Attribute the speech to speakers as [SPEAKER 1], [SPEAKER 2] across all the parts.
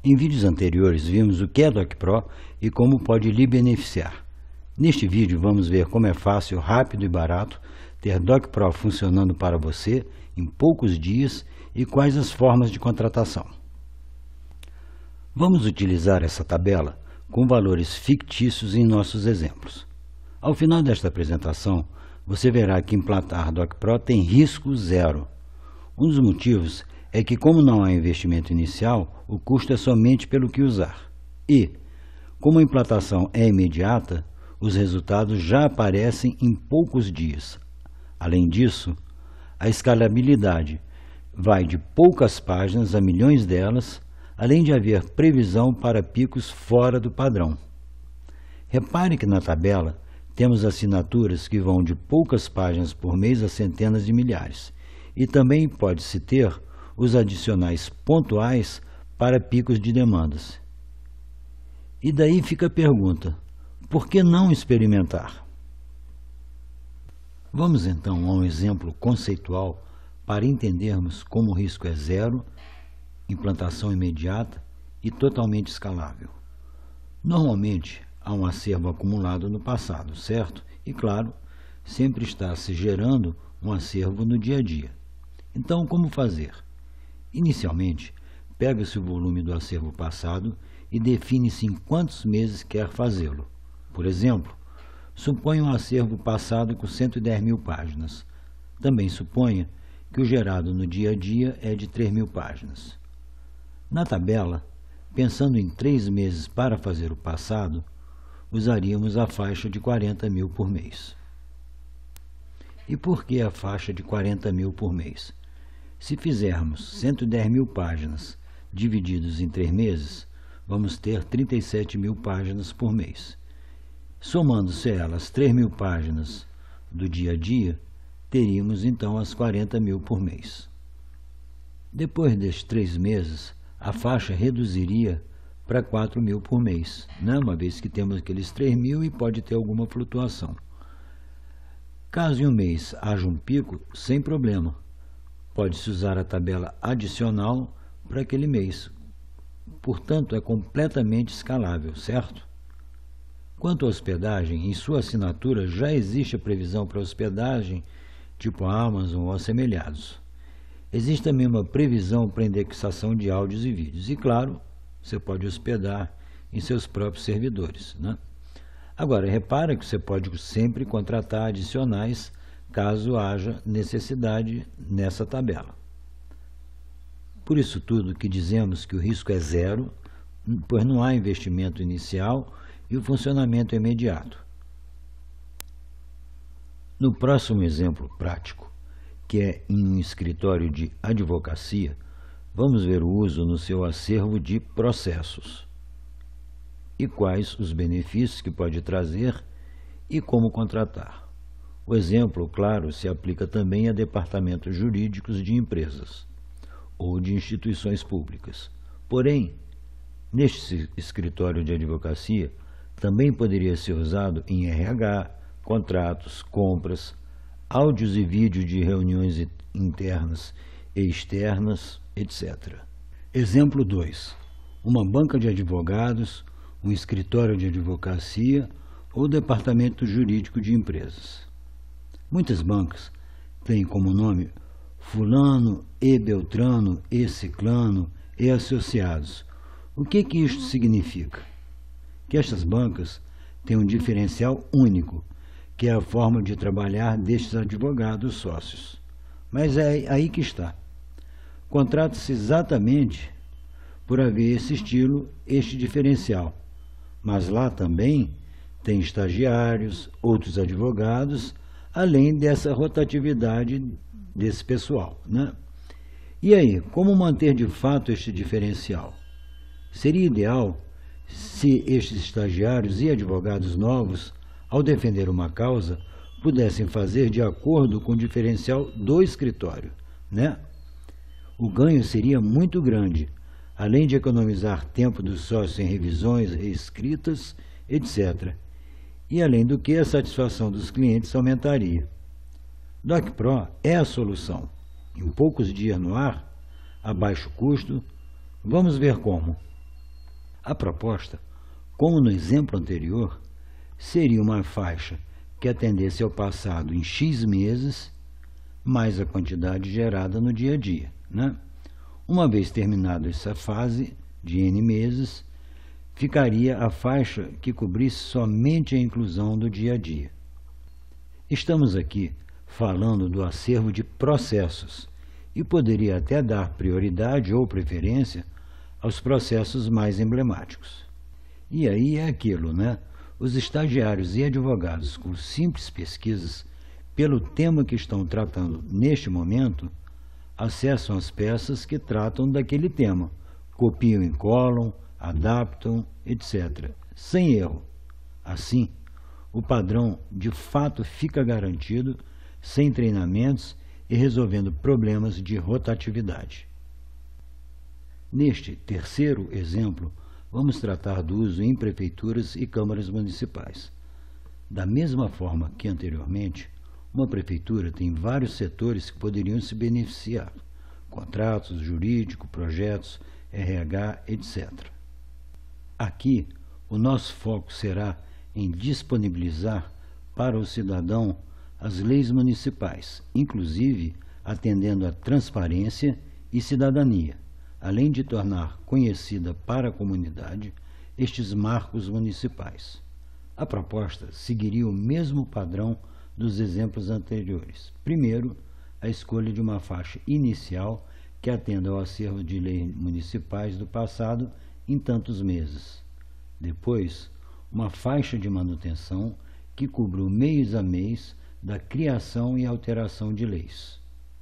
[SPEAKER 1] Em vídeos anteriores vimos o que é DocPro e como pode lhe beneficiar. Neste vídeo vamos ver como é fácil, rápido e barato ter DocPro funcionando para você em poucos dias e quais as formas de contratação. Vamos utilizar essa tabela com valores fictícios em nossos exemplos. Ao final desta apresentação, você verá que implantar DocPro tem risco zero. Um dos motivos é que, como não há investimento inicial, o custo é somente pelo que usar. E, como a implantação é imediata, os resultados já aparecem em poucos dias. Além disso, a escalabilidade vai de poucas páginas a milhões delas, além de haver previsão para picos fora do padrão. Repare que na tabela temos assinaturas que vão de poucas páginas por mês a centenas de milhares, e também pode-se ter os adicionais pontuais para picos de demandas. E daí fica a pergunta, por que não experimentar? Vamos então a um exemplo conceitual para entendermos como o risco é zero, implantação imediata e totalmente escalável. Normalmente há um acervo acumulado no passado, certo? E claro, sempre está se gerando um acervo no dia a dia. Então, como fazer? Inicialmente, pega-se o volume do acervo passado e define-se em quantos meses quer fazê-lo. Por exemplo, suponha um acervo passado com 110 mil páginas. Também suponha que o gerado no dia a dia é de 3 mil páginas. Na tabela, pensando em 3 meses para fazer o passado, usaríamos a faixa de 40 mil por mês. E por que a faixa de 40 mil por mês? Se fizermos 110 mil páginas divididos em 3 meses, vamos ter 37 mil páginas por mês. Somando-se elas 3 mil páginas do dia a dia, teríamos então as 40 mil por mês. Depois destes 3 meses, a faixa reduziria para 4 mil por mês, né? Uma vez que temos aqueles 3 mil e pode ter alguma flutuação. Caso em um mês haja um pico, sem problema. Pode-se usar a tabela adicional para aquele mês. Portanto, é completamente escalável, certo? Quanto à hospedagem, em sua assinatura já existe a previsão para hospedagem, tipo a Amazon ou assemelhados. Existe também uma previsão para indexação de áudios e vídeos. E, claro, você pode hospedar em seus próprios servidores, né? Agora, repara que você pode sempre contratar adicionais caso haja necessidade nessa tabela. Por isso tudo que dizemos que o risco é zero, pois não há investimento inicial e o funcionamento é imediato. No próximo exemplo prático, que é em um escritório de advocacia, vamos ver o uso no seu acervo de processos e quais os benefícios que pode trazer e como contratar. O exemplo, claro, se aplica também a departamentos jurídicos de empresas ou de instituições públicas. Porém, neste escritório de advocacia, também poderia ser usado em RH, contratos, compras, áudios e vídeos de reuniões internas e externas, etc. Exemplo 2. Uma banca de advogados, um escritório de advocacia ou departamento jurídico de empresas. Muitas bancas têm como nome fulano e beltrano e ciclano e associados. O que isto significa? Que estas bancas têm um diferencial único, que é a forma de trabalhar destes advogados sócios. Mas é aí que está. Contrata-se exatamente por haver esse estilo, este diferencial. Mas lá também tem estagiários, outros advogados, além dessa rotatividade desse pessoal, né? E aí, como manter de fato este diferencial? Seria ideal se estes estagiários e advogados novos, ao defender uma causa, pudessem fazer de acordo com o diferencial do escritório, né? O ganho seria muito grande, além de economizar tempo dos sócios em revisões, reescritas, etc. E além do que, a satisfação dos clientes aumentaria. DocPro é a solução. Em poucos dias no ar, a baixo custo, vamos ver como. A proposta, como no exemplo anterior, seria uma faixa que atendesse ao passado em X meses, mais a quantidade gerada no dia a dia, né? Uma vez terminada essa fase de N meses, ficaria a faixa que cobrisse somente a inclusão do dia a dia. Estamos aqui falando do acervo de processos e poderia até dar prioridade ou preferência aos processos mais emblemáticos. E aí é aquilo, né? Os estagiários e advogados com simples pesquisas pelo tema que estão tratando neste momento, acessam as peças que tratam daquele tema, copiam e colam, adaptam, etc., sem erro. Assim, o padrão de fato fica garantido, sem treinamentos e resolvendo problemas de rotatividade. Neste terceiro exemplo, vamos tratar do uso em prefeituras e câmaras municipais. Da mesma forma que anteriormente, uma prefeitura tem vários setores que poderiam se beneficiar: contratos, jurídico, projetos, RH, etc. Aqui, o nosso foco será em disponibilizar para o cidadão as leis municipais, inclusive atendendo à transparência e cidadania, além de tornar conhecida para a comunidade estes marcos municipais. A proposta seguiria o mesmo padrão dos exemplos anteriores. Primeiro, a escolha de uma faixa inicial que atenda ao acervo de leis municipais do passado em tantos meses. Depois, uma faixa de manutenção que cubra o mês a mês da criação e alteração de leis.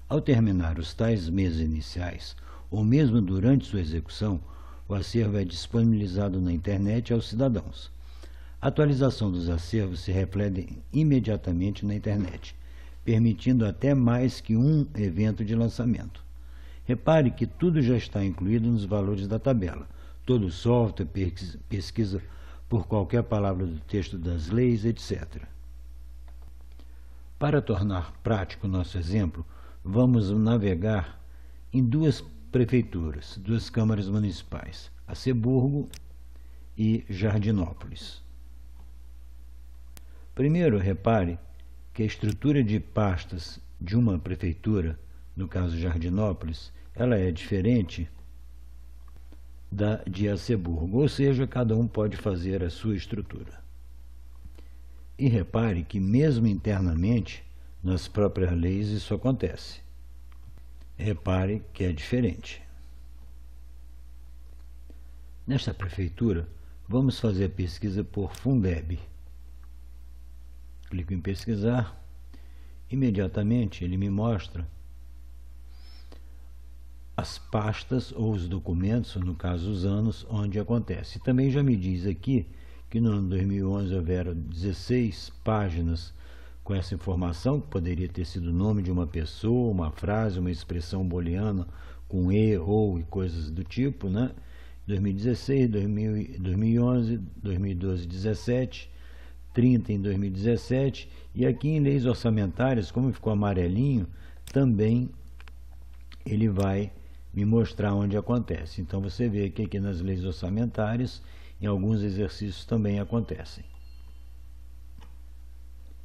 [SPEAKER 1] Ao terminar os tais meses iniciais, ou mesmo durante sua execução, o acervo é disponibilizado na internet aos cidadãos. A atualização dos acervos se reflete imediatamente na internet, permitindo até mais que um evento de lançamento. Repare que tudo já está incluído nos valores da tabela. Todo software, pesquisa por qualquer palavra do texto das leis, etc. Para tornar prático o nosso exemplo, vamos navegar em duas prefeituras, duas câmaras municipais, Aceburgo e Jardinópolis. Primeiro, repare que a estrutura de pastas de uma prefeitura, no caso Jardinópolis, ela é diferente da de Aceburgo, ou seja, cada um pode fazer a sua estrutura. E repare que mesmo internamente, nas próprias leis, isso acontece. Repare que é diferente. Nesta prefeitura, vamos fazer a pesquisa por Fundeb. Clico em pesquisar, imediatamente ele me mostra as pastas ou os documentos, no caso os anos, onde acontece. Também já me diz aqui que no ano 2011 houveram 16 páginas com essa informação, que poderia ter sido o nome de uma pessoa, uma frase, uma expressão booleana com e, ou e coisas do tipo, né? 2016, 2011, 2012, 17, 30 em 2017, e aqui em leis orçamentárias, como ficou amarelinho, também ele vai me mostrar onde acontece. Então você vê que aqui nas leis orçamentárias, em alguns exercícios também acontecem.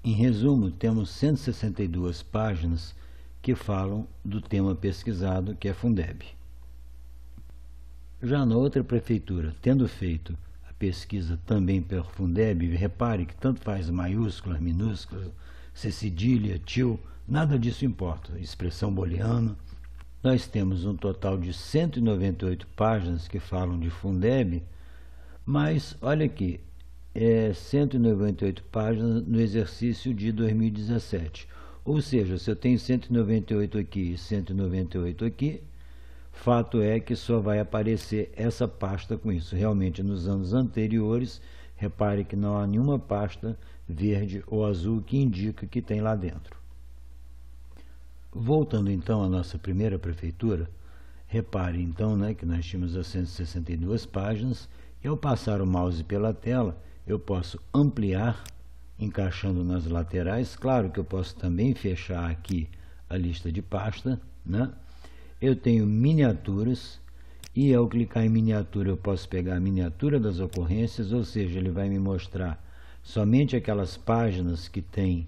[SPEAKER 1] Em resumo, temos 162 páginas que falam do tema pesquisado, que é Fundeb. Já na outra prefeitura, tendo feito a pesquisa também pelo Fundeb, repare que tanto faz maiúsculas, minúsculas, cedilha, tio, nada disso importa, expressão booleana. Nós temos um total de 198 páginas que falam de Fundeb, mas olha aqui, 198 páginas no exercício de 2017. Ou seja, se eu tenho 198 aqui e 198 aqui, fato é que só vai aparecer essa pasta com isso. Realmente, nos anos anteriores, repare que não há nenhuma pasta verde ou azul que indica que tem lá dentro. Voltando então à nossa primeira prefeitura, repare então, né, que nós tínhamos as 162 páginas, e ao passar o mouse pela tela, eu posso ampliar, encaixando nas laterais. Claro que eu posso também fechar aqui a lista de pasta, né? Eu tenho miniaturas E ao clicar em miniatura eu posso pegar a miniatura das ocorrências, ou seja, ele vai me mostrar somente aquelas páginas que tem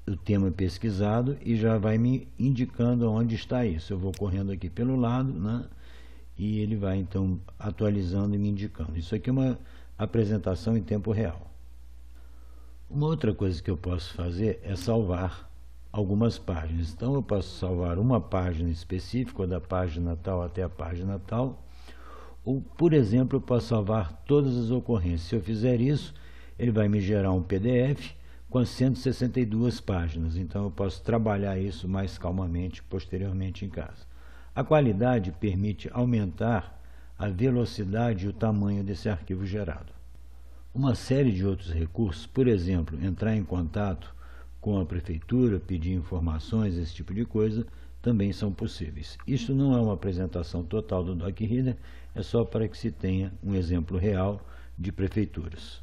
[SPEAKER 1] o tema pesquisado e já vai me indicando onde está isso. Eu vou correndo aqui pelo lado, né? E ele vai então atualizando e me indicando. Isso aqui é uma apresentação em tempo real. Uma outra coisa que eu posso fazer é salvar algumas páginas. Então eu posso salvar uma página específica, da página tal até a página tal, ou, por exemplo, eu posso salvar todas as ocorrências. Se eu fizer isso, ele vai me gerar um PDF com as 162 páginas. Então eu posso trabalhar isso mais calmamente posteriormente em casa. A qualidade permite aumentar a velocidade e o tamanho desse arquivo gerado. Uma série de outros recursos, por exemplo, entrar em contato com a prefeitura, pedir informações, esse tipo de coisa, também são possíveis. Isso não é uma apresentação total do DocReader, é só para que se tenha um exemplo real de prefeituras.